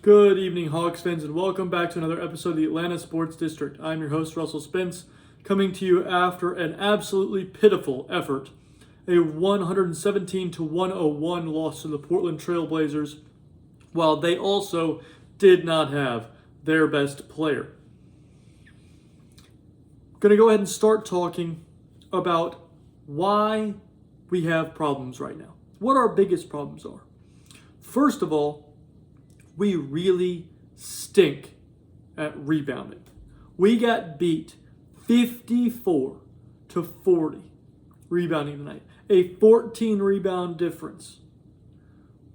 Good evening, Hawks fans, and welcome back to another episode of the Atlanta Sports District. I'm your host, Russell Spence, coming to you after an absolutely pitiful effort. A 117-101 loss to the Portland Trail Blazers, while they also did not have their best player. Going to go ahead and start talking about why we have problems right now. What our biggest problems are. First of all, we really stink at rebounding. We got beat 54-40 rebounding tonight. A 14 rebound difference.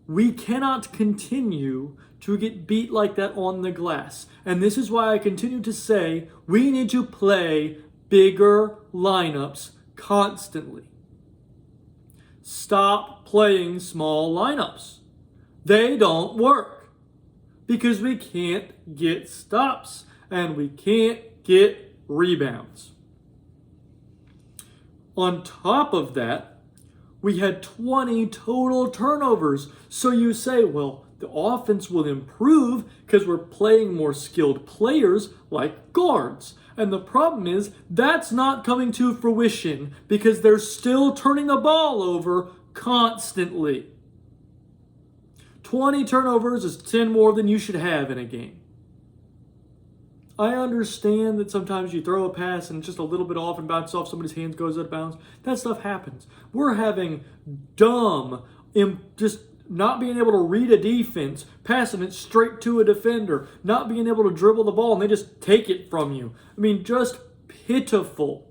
We cannot continue to get beat like that on the glass. And this is why I continue to say we need to play bigger lineups constantly. Stop playing small lineups. They don't work. Because we can't get stops and we can't get rebounds. On top of that, we had 20 total turnovers. So you say, well, the offense will improve because we're playing more skilled players like guards. And the problem is that's not coming to fruition because they're still turning the ball over constantly. 20 turnovers is 10 more than you should have in a game. I understand that sometimes you throw a pass and it's just a little bit off and bounces off somebody's hands, goes out of bounds. That stuff happens. We're having just not being able to read a defense, passing it straight to a defender, not being able to dribble the ball and they just take it from you. I mean, just pitiful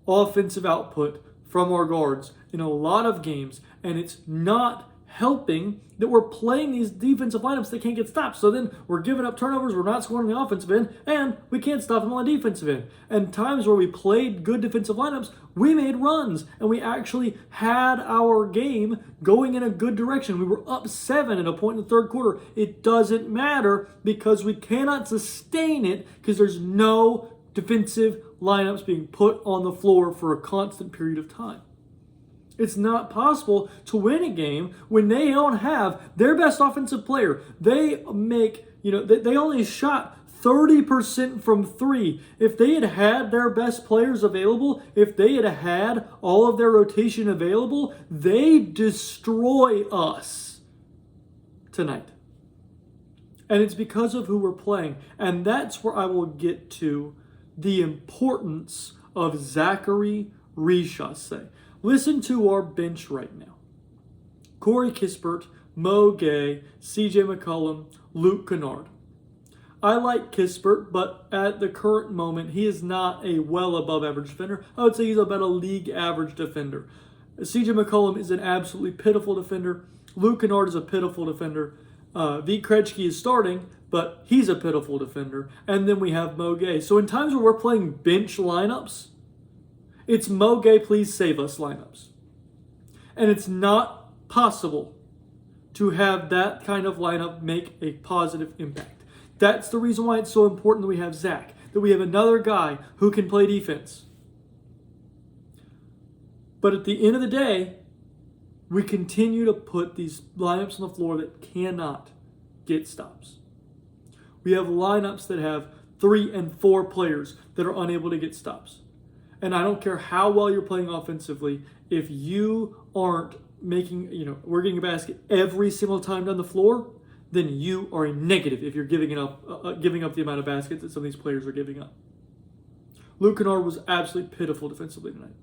offensive output from our guards in a lot of games, and it's not helping that we're playing these defensive lineups that can't get stopped. So then we're giving up turnovers, we're not scoring the offensive end, and we can't stop them on the defensive end. And times where we played good defensive lineups, we made runs, and we actually had our game going in a good direction. We were up 7 at a point in the third quarter. It doesn't matter because we cannot sustain it because there's no defensive lineups being put on the floor for a constant period of time. It's not possible to win a game when they don't have their best offensive player. They only shot 30% from 3. If they had had their best players available, if they had had all of their rotation available, they destroy us tonight. And it's because of who we're playing. And that's where I will get to the importance of Zachary Richaussee. Listen to our bench right now. Corey Kispert, Mo Gay, CJ McCollum, Luke Kennard. I like Kispert, but at the current moment, he is not a well above average defender. I would say he's about a league average defender. CJ McCollum is an absolutely pitiful defender. Luke Kennard is a pitiful defender. Vit Krejci is starting, but he's a pitiful defender. And then we have Mo Gay. So in times where we're playing bench lineups, it's Mo Gay, please save us lineups. And it's not possible to have that kind of lineup make a positive impact. That's the reason why it's so important that we have Zach, that we have another guy who can play defense. But at the end of the day, we continue to put these lineups on the floor that cannot get stops. We have lineups that have 3 and 4 players that are unable to get stops. And I don't care how well you're playing offensively, if you aren't we're getting a basket every single time down the floor, then you are a negative if you're giving up the amount of baskets that some of these players are giving up. Luke Kennard was absolutely pitiful defensively tonight.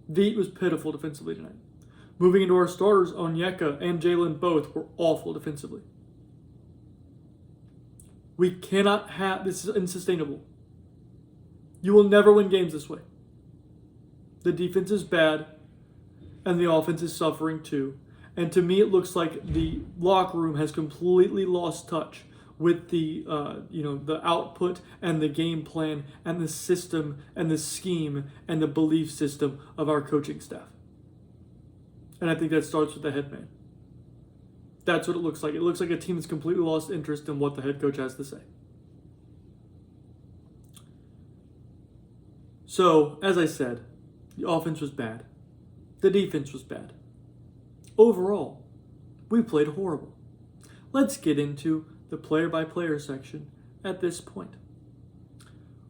Vit was pitiful defensively tonight. Moving into our starters, Onyeka and Jalen both were awful defensively. We cannot have, this is unsustainable. You will never win games this way. The defense is bad, and the offense is suffering too. And to me, it looks like the locker room has completely lost touch with the output and the game plan and the system and the scheme and the belief system of our coaching staff. And I think that starts with the head man. That's what it looks like. It looks like a team that's completely lost interest in what the head coach has to say. So, as I said, the offense was bad. The defense was bad. Overall, we played horrible. let's get into the player-by-player section at this point.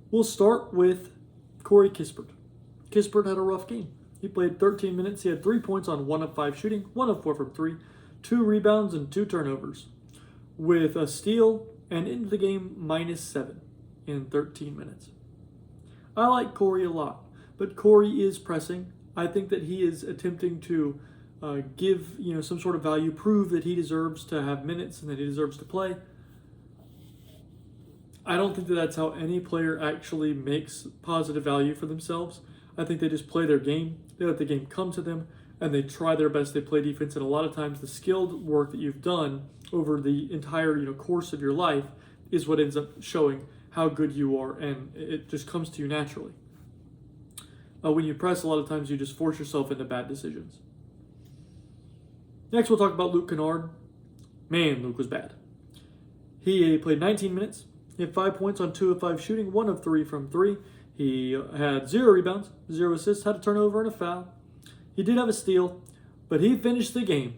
We'll start with Corey Kispert. Kispert had a rough game. He played 13 minutes. He had 3 points on 1 of 5 shooting, 1 of 4 from 3, 2 rebounds, and 2 turnovers, with a steal and into the game -7 in 13 minutes. I like Corey a lot, but Corey is pressing. I think that he is attempting to give some sort of value, prove that he deserves to have minutes and that he deserves to play. I don't think that that's how any player actually makes positive value for themselves. I think they just play their game, they let the game come to them, and they try their best. They play defense, and a lot of times the skilled work that you've done over the entire course of your life is what ends up showing how good you are, and it just comes to you naturally. When you press, a lot of times you just force yourself into bad decisions. Next, we'll talk about Luke Kennard. Man, Luke was bad. He played 19 minutes. He had 5 points on 2 of 5 shooting, 1 of 3 from 3. He had 0 rebounds, 0 assists, had a turnover and a foul. He did have a steal, but he finished the game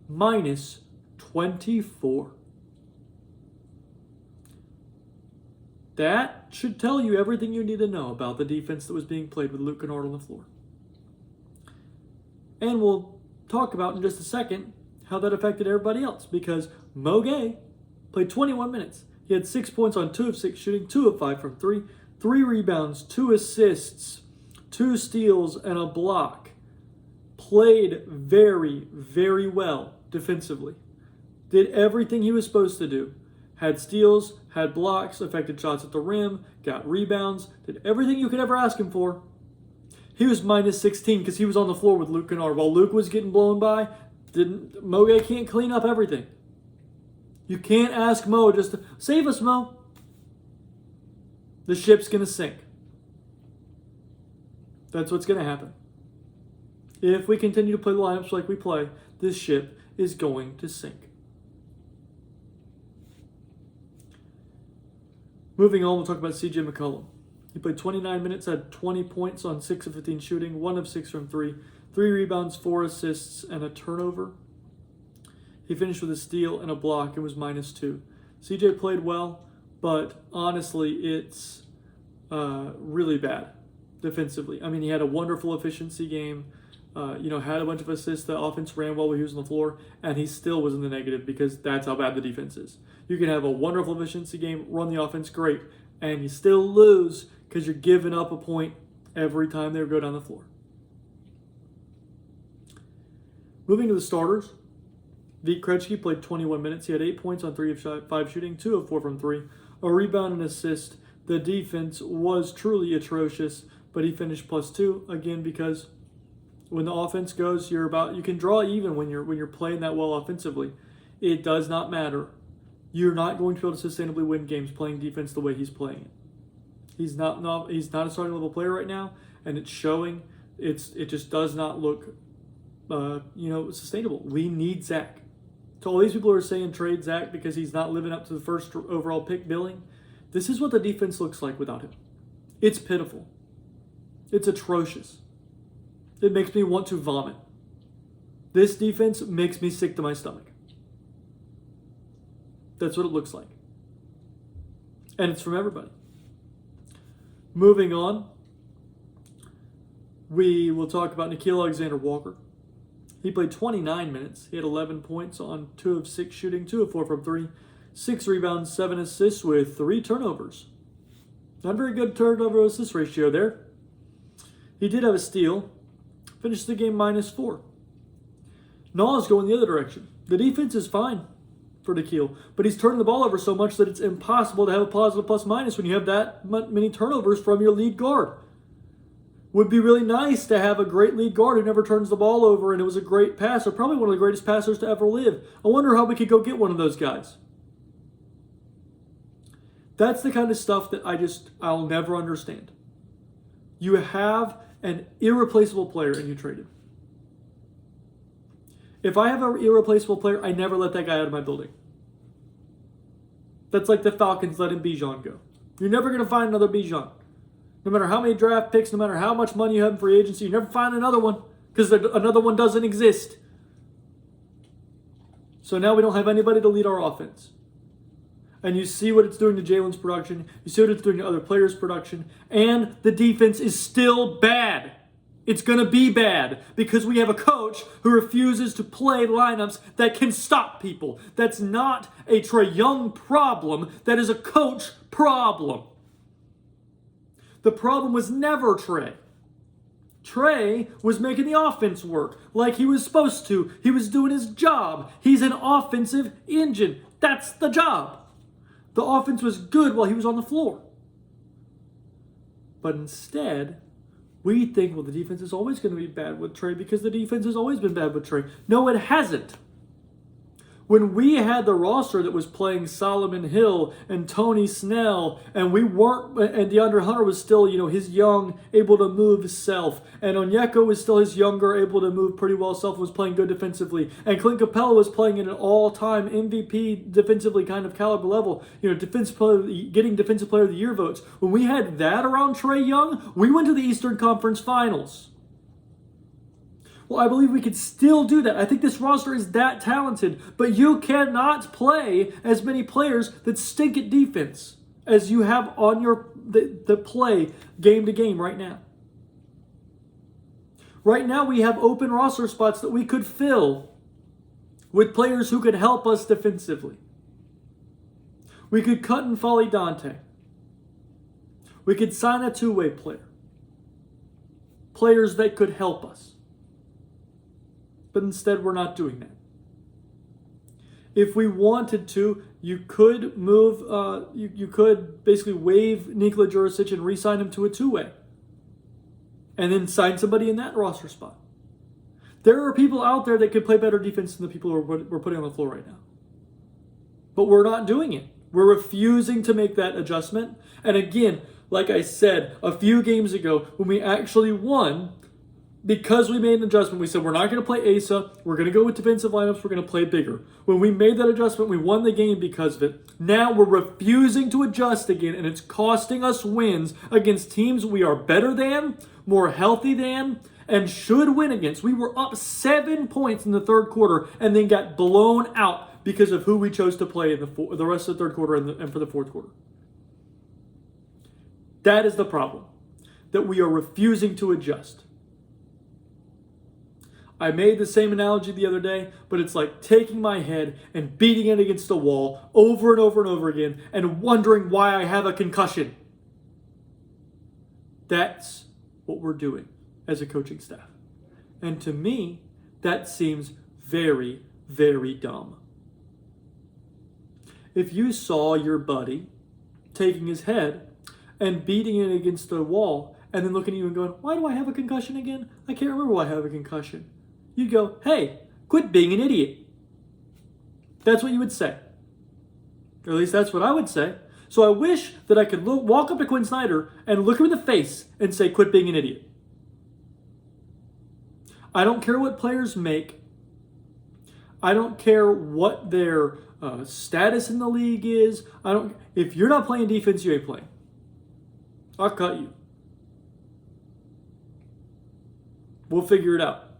-24. That should tell you everything you need to know about the defense that was being played with Luke Kennard on the floor. And we'll talk about in just a second how that affected everybody else, because Mo Gay played 21 minutes. He had 6 points on 2 of 6 shooting, 2 of 5 from 3, 3 rebounds, 2 assists, 2 steals, and a block. Played very, very well defensively. Did everything he was supposed to do. Had steals, had blocks, affected shots at the rim, got rebounds, did everything you could ever ask him for. He was -16 because he was on the floor with Luke Kennard. While Luke was getting blown by, Mo Gay can't clean up everything. You can't ask Mo just to save us, Mo. The ship's going to sink. That's what's going to happen. If we continue to play the lineups like we play, this ship is going to sink. Moving on, we'll talk about CJ McCollum. He played 29 minutes, had 20 points on 6 of 15 shooting, 1 of 6 from 3, 3 rebounds, 4 assists, and a turnover. He finished with a steal and a block and was -2. CJ played well, but honestly, it's really bad defensively. I mean, he had a wonderful efficiency game, had a bunch of assists. The offense ran well when he was on the floor, and he still was in the negative because that's how bad the defense is. You can have a wonderful efficiency game, run the offense great, and you still lose because you're giving up a point every time they go down the floor. Moving to the starters, Vít Krejci played 21 minutes. He had 8 points on 3 of 5 shooting, 2 of 4 from 3, a rebound and assist. The defense was truly atrocious, but he finished +2 again because when the offense goes, you can draw even when you're playing that well offensively. It does not matter. You're not going to be able to sustainably win games playing defense the way he's playing it. He's not a starting level player right now, and it's showing. It just does not look sustainable. We need Zach. So all these people are saying trade Zach because he's not living up to the first overall pick billing. This is what the defense looks like without him. It's pitiful. It's atrocious. It makes me want to vomit. This defense makes me sick to my stomach. That's what it looks like. And it's from everybody. Moving on, we will talk about Nickeil Alexander-Walker. He played 29 minutes. He had 11 points on 2 of 6 shooting, 2 of 4 from 3, 6 rebounds, 7 assists with 3 turnovers. Not very good turnover-assist ratio there. He did have a steal. Finished the game -4. Nas going the other direction. The defense is fine for Nickeil, but he's turning the ball over so much that it's impossible to have a positive plus-minus when you have that many turnovers from your lead guard. Would be really nice to have a great lead guard who never turns the ball over, and it was a great passer, probably one of the greatest passers to ever live. I wonder how we could go get one of those guys. That's the kind of stuff that I'll never understand. You have an irreplaceable player and you trade him. If I have an irreplaceable player, I never let that guy out of my building. That's like the Falcons letting Bijan go. You're never going to find another Bijan. No matter how many draft picks, no matter how much money you have in free agency, you never find another one because another one doesn't exist. So now we don't have anybody to lead our offense. And you see what it's doing to Jalen's production. You see what it's doing to other players' production. And the defense is still bad. It's going to be bad because we have a coach who refuses to play lineups that can stop people. That's not a Trae Young problem. That is a coach problem. The problem was never Trae. Trae was making the offense work like he was supposed to. He was doing his job. He's an offensive engine. That's the job. The offense was good while he was on the floor. But instead, we think, well, the defense is always going to be bad with Trae because the defense has always been bad with Trae. No, it hasn't. When we had the roster that was playing Solomon Hill and Tony Snell, and we weren't, and DeAndre Hunter was still, his young, able to move self, and Onyeka was still his younger, able to move pretty well self, was playing good defensively, and Clint Capella was playing at an all-time MVP defensively kind of caliber level, getting Defensive Player of the Year votes. When we had that around Trae Young, we went to the Eastern Conference Finals. Well, I believe we could still do that. I think this roster is that talented, but you cannot play as many players that stink at defense as you have on the play game to game right now. Right now, we have open roster spots that we could fill with players who could help us defensively. We could cut and Folly Dante. We could sign a two-way player. Players that could help us. But instead, we're not doing that. If we wanted to, you could move, you could basically waive Nikola Jurisic and re-sign him to a two-way. And then sign somebody in that roster spot. There are people out there that could play better defense than the people we're putting on the floor right now. But we're not doing it. We're refusing to make that adjustment. And again, like I said a few games ago, when we actually won, because we made an adjustment, we said we're not going to play Asa. We're going to go with defensive lineups. We're going to play bigger. When we made that adjustment, we won the game because of it. Now we're refusing to adjust again, and it's costing us wins against teams we are better than, more healthy than, and should win against. We were up 7 points in the third quarter and then got blown out because of who we chose to play in the rest of the third quarter and for the fourth quarter. That is the problem, that we are refusing to adjust. I made the same analogy the other day, but it's like taking my head and beating it against a wall over and over and over again and wondering why I have a concussion. That's what we're doing as a coaching staff. And to me, that seems very, very dumb. If you saw your buddy taking his head and beating it against the wall and then looking at you and going, why do I have a concussion again? I can't remember why I have a concussion. You'd go, hey, quit being an idiot. That's what you would say. Or at least that's what I would say. So I wish that I could walk up to Quinn Snyder and look him in the face and say, quit being an idiot. I don't care what players make. I don't care what their status in the league is. If you're not playing defense, you ain't playing. I'll cut you. We'll figure it out.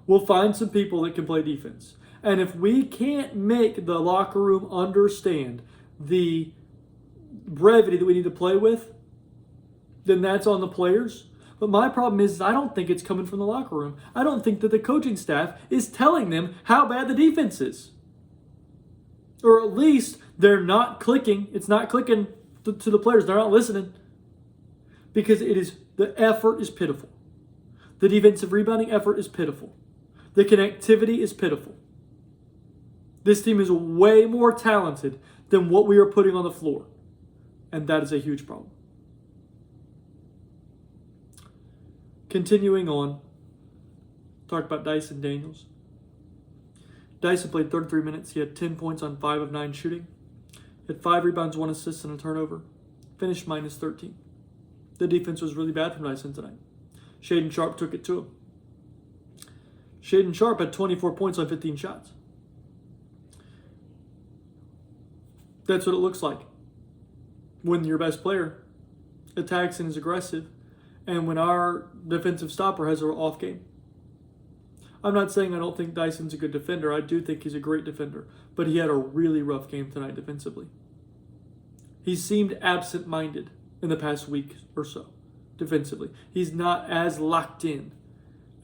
We'll find some people that can play defense. And if we can't make the locker room understand the brevity that we need to play with, then that's on the players. But my problem is I don't think it's coming from the locker room. I don't think that the coaching staff is telling them how bad the defense is. Or at least they're not clicking. It's not clicking to the players. They're not listening. Because the effort is pitiful. The defensive rebounding effort is pitiful. The connectivity is pitiful. This team is way more talented than what we are putting on the floor. And that is a huge problem. Continuing on, talk about Dyson Daniels. Dyson played 33 minutes. He had 10 points on 5 of 9 shooting. He had 5 rebounds, 1 assist, and a turnover. Finished minus 13. The defense was really bad from Dyson tonight. Shaedon Sharpe took it to him. Shaedon Sharpe had 24 points on 15 shots. That's what it looks like when your best player attacks and is aggressive, and when our defensive stopper has an off game. I'm not saying I don't think Dyson's a good defender. I do think he's a great defender. But he had a really rough game tonight defensively. He seemed absent-minded in the past week or so defensively. He's not as locked in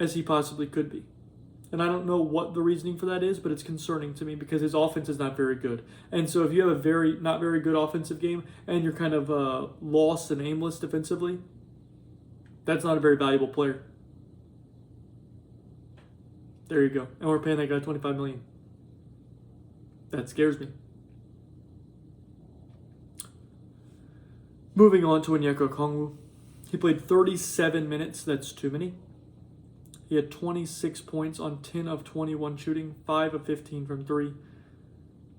as he possibly could be. And I don't know what the reasoning for that is, but it's concerning to me because his offense is not very good. And so if you have a not very good offensive game and you're kind of lost and aimless defensively, that's not a very valuable player. There you go. And we're paying that guy $25 million. That scares me. Moving on to Onyeka Okongwu. He played 37 minutes. That's too many. He had 26 points on 10 of 21 shooting, 5 of 15 from 3.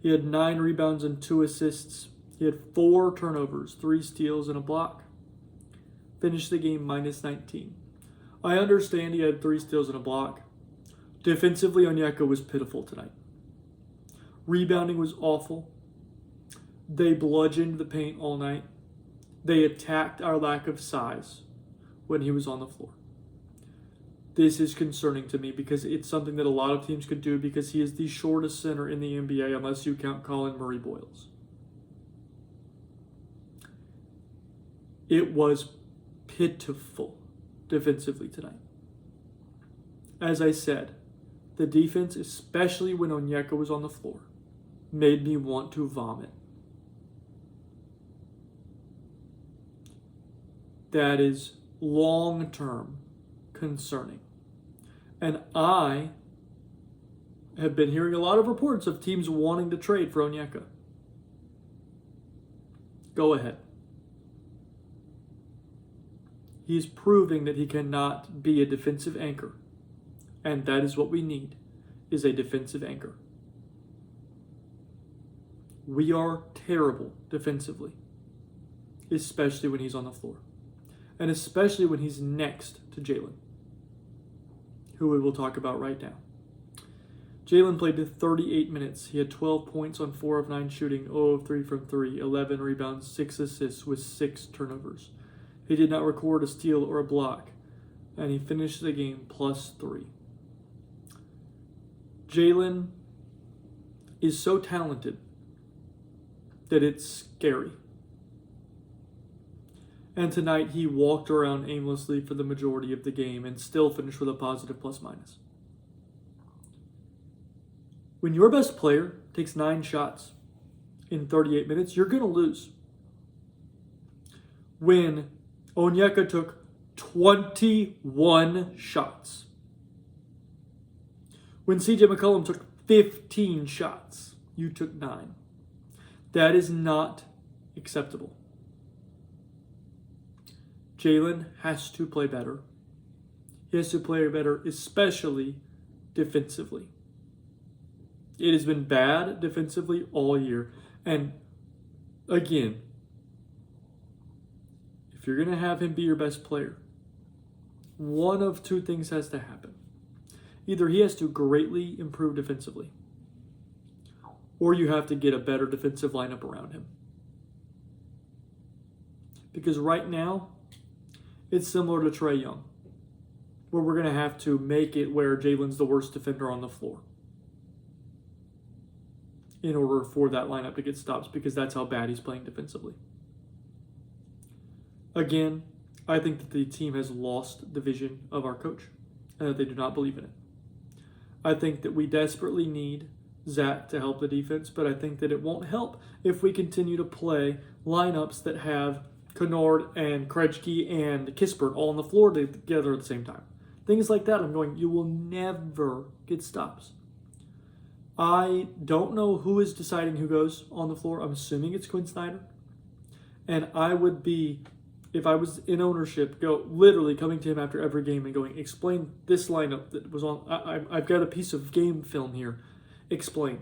He had 9 rebounds and 2 assists. He had 4 turnovers, 3 steals, and a block. Finished the game minus 19. I understand he had 3 steals and a block. Defensively, Onyeka was pitiful tonight. Rebounding was awful. They bludgeoned the paint all night. They attacked our lack of size when he was on the floor. This is concerning to me because it's something that a lot of teams could do because he is the shortest center in the NBA unless you count Colin Murray-Boyles. It was pitiful defensively tonight. As I said, the defense, especially when Onyeka was on the floor, made me want to vomit. That is long-term concerning. And I have been hearing a lot of reports of teams wanting to trade for Onyeka. Go ahead. He's proving that he cannot be a defensive anchor. And that is what we need, is a defensive anchor. We are terrible defensively, especially when he's on the floor. And especially when he's next to Jalen, who we will talk about right now. Jalen played 38 minutes. He had 12 points on 4 of 9 shooting, 0 of 3 from 3, 11 rebounds, 6 assists with 6 turnovers. He did not record a steal or a block, and he finished the game plus 3. Jalen is so talented that it's scary. And tonight he walked around aimlessly for the majority of the game and still finished with a positive plus-minus. When your best player takes 9 shots in 38 minutes, you're going to lose. When Onyeka took 21 shots. When CJ McCollum took 15 shots, you took 9. That is not acceptable. Jalen has to play better. He has to play better, especially defensively. It has been bad defensively all year. And again, if you're going to have him be your best player, one of 2 things has to happen. Either he has to greatly improve defensively, or you have to get a better defensive lineup around him. Because right now, it's similar to Trae Young, where we're going to have to make it where Jalen's the worst defender on the floor in order for that lineup to get stops, because that's how bad he's playing defensively. Again, I think that the team has lost the vision of our coach and that they do not believe in it. I think that we desperately need Zach to help the defense, but I think that it won't help if we continue to play lineups that have Kennard and Krejci and Kispert all on the floor together at the same time. Things like that, I'm going, you will never get stops. I don't know who is deciding who goes on the floor. I'm assuming it's Quinn Snyder. And I would be, if I was in ownership, literally coming to him after every game and going, explain this lineup that was on. I've got a piece of game film here. Explain.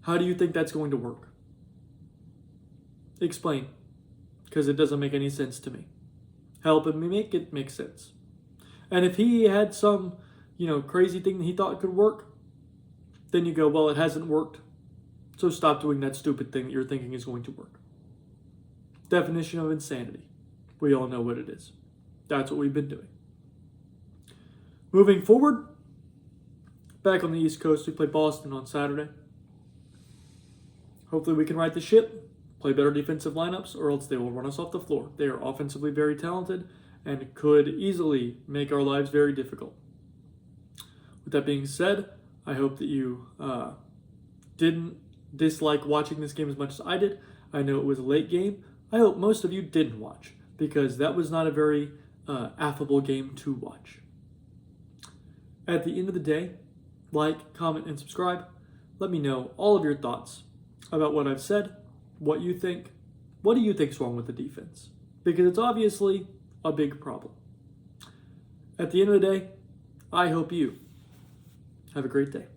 How do you think that's going to work? Explain, because it doesn't make any sense to me. Helping me make it make sense. And if he had some, crazy thing that he thought could work, then you go, well, it hasn't worked, so stop doing that stupid thing that you're thinking is going to work. Definition of insanity. We all know what it is. That's what we've been doing. Moving forward, back on the East Coast, we play Boston on Saturday. Hopefully we can right the ship, play better defensive lineups, or else they will run us off the floor. They are offensively very talented and could easily make our lives very difficult. With that being said, I hope that you didn't dislike watching this game as much as I did. I know it was a late game. I hope most of you didn't watch, because that was not a very affable game to watch. At the end of the day, like, comment, and subscribe. Let me know all of your thoughts about what I've said, what you think. What do you think's wrong with the defense? Because it's obviously a big problem. At the end of the day, I hope you have a great day.